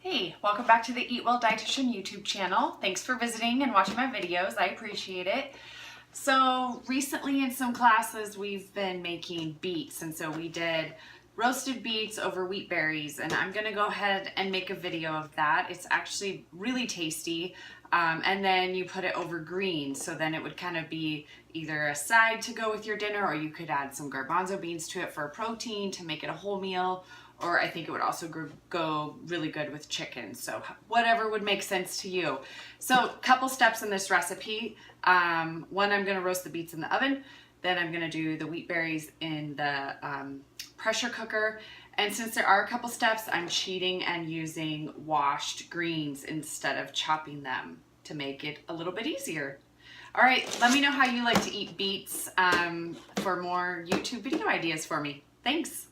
Hey, welcome back to the Eat Well Dietitian YouTube channel. Thanks for visiting and watching my videos. I appreciate it. So recently in some classes we've been making beets, and so we did roasted beets over wheat berries, and I'm gonna go ahead and make a video of that. It's actually really tasty. And then you put it over greens, so then it would kind of be either a side to go with your dinner, or you could add some garbanzo beans to it for a protein to make it a whole meal, or I think it would also go really good with chicken. So whatever would make sense to you. So a couple steps in this recipe. One, I'm gonna roast the beets in the oven. Then I'm gonna do the wheat berries in the pressure cooker. And since there are a couple steps, I'm cheating and using washed greens instead of chopping them to make it a little bit easier. All right, let me know how you like to eat beets for more YouTube video ideas for me. Thanks.